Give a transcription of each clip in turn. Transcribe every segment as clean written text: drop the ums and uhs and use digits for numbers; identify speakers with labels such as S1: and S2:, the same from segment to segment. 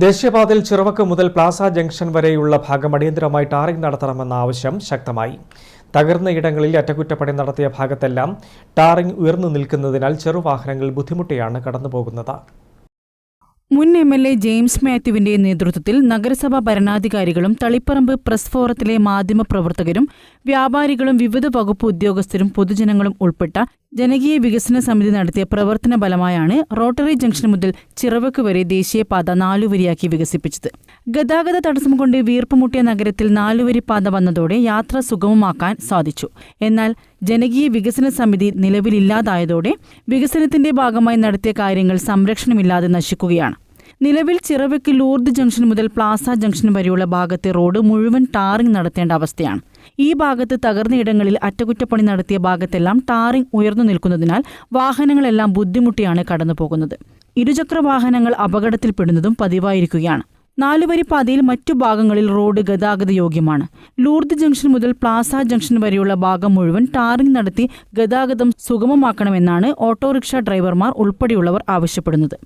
S1: ദേശീയപാതയിൽ ചിറവക്ക് മുതൽ Plaza junction വരെയുള്ള ഭാഗം അടിയന്തരമായി ടാറിംഗ് നടത്തണമെന്ന ആവശ്യം ശക്തമായി. തകർന്ന ഇടങ്ങളിൽ അറ്റകുറ്റപ്പണി നടത്തിയ ഭാഗത്തെല്ലാം ടാറിംഗ് ഉയർന്നു നിൽക്കുന്നതിനാൽ ചെറുവാഹനങ്ങൾ ബുദ്ധിമുട്ടിയാണ് കടന്നുപോകുന്നത്.
S2: മുൻ MLA ജെയിംസ് മാത്യുവിന്റെ നേതൃത്വത്തിൽ നഗരസഭാ ഭരണാധികാരികളും തളിപ്പറമ്പ് പ്രസ് ഫോറത്തിലെ മാധ്യമപ്രവർത്തകരും വ്യാപാരികളും വിവിധ വകുപ്പ് ഉദ്യോഗസ്ഥരും പൊതുജനങ്ങളും ഉൾപ്പെട്ട ജനകീയ വികസന സമിതി നടത്തിയ പ്രവർത്തന ഫലമായാണ് റോട്ടറി ജംഗ്ഷൻ മുതൽ ചിറവക്ക് വരെ ദേശീയപാത 4 വരിയാക്കി വികസിപ്പിച്ചത്. ഗതാഗത തടസ്സം കൊണ്ട് വീർപ്പുമുട്ടിയ നഗരത്തിൽ 4 വരി പാത വന്നതോടെ യാത്ര സുഗമമാക്കാൻ സാധിച്ചു. എന്നാൽ ജനകീയ വികസന സമിതി നിലവിലില്ലാതായതോടെ വികസനത്തിന്റെ ഭാഗമായി നടത്തിയ കാര്യങ്ങൾ സംരക്ഷണമില്ലാതെ നശിക്കുകയാണ്. നിലവിൽ ചിറവക്ക് ലൂർദ് ജംഗ്ഷൻ മുതൽ പ്ലാസ ജംഗ്ഷൻ വരെയുള്ള ഭാഗത്തെ റോഡ് മുഴുവൻ ടാറിംഗ് നടത്തേണ്ട അവസ്ഥയാണ്. ഈ ഭാഗത്ത് തകർന്ന ഇടങ്ങളിൽ അറ്റകുറ്റപ്പണി നടത്തിയ ഭാഗത്തെല്ലാം ടാറിംഗ് ഉയർന്നു നിൽക്കുന്നതിനാൽ വാഹനങ്ങളെല്ലാം ബുദ്ധിമുട്ടിയാണ് കടന്നുപോകുന്നത്. ഇരുചക്ര വാഹനങ്ങൾ അപകടത്തിൽപ്പെടുന്നതും പതിവായിരിക്കുകയാണ്. 4 വരി പാതയിൽ മറ്റു ഭാഗങ്ങളിൽ റോഡ് ഗതാഗത യോഗ്യമാണ്. ലൂർദ് ജംഗ്ഷൻ മുതൽ പ്ലാസ ജംഗ്ഷൻ വരെയുള്ള ഭാഗം മുഴുവൻ ടാറിംഗ് നടത്തി ഗതാഗതം സുഗമമാക്കണമെന്നാണ് ഓട്ടോറിക്ഷ ഡ്രൈവർമാർ ഉൾപ്പെടെയുള്ളവർ ആവശ്യപ്പെടുന്നത്.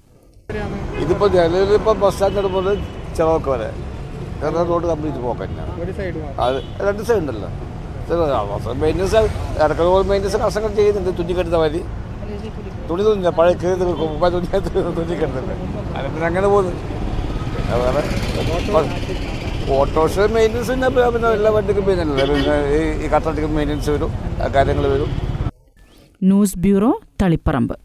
S3: ഇതിപ്പോൾ നിലവിലിപ്പോൾ ബസ് സ്റ്റാൻഡ് മുതൽ ചിറവക്ക് വരെ റോഡ് കംപ്ലീറ്റ് പോക്കന്നെ. അത് 2 സൈഡ് ഉണ്ടല്ലോ. മെയിൻ്റനൻസ് ഇടയ്ക്ക് മെയിൻ്റനൻസ് കർഷകർ ചെയ്യുന്നുണ്ട്. തുന്നിക്കെടുത്ത വരി തുണി തുന്നില്ല, പഴയ തുന്നിക്കെടുത്തില്ല. അതിന് അങ്ങനെ പോകുന്നു. വേറെ ഓട്ടോറിക്ഷ മെയിൻ്റനൻസ് പിന്നെ എല്ലാ വണ്ടിക്കും പിന്നെ ഈ കട്ടടിക്കും മെയിൻ്റനൻസ് വരും, കാര്യങ്ങൾ വരും.
S2: News bureau, Taliparamba.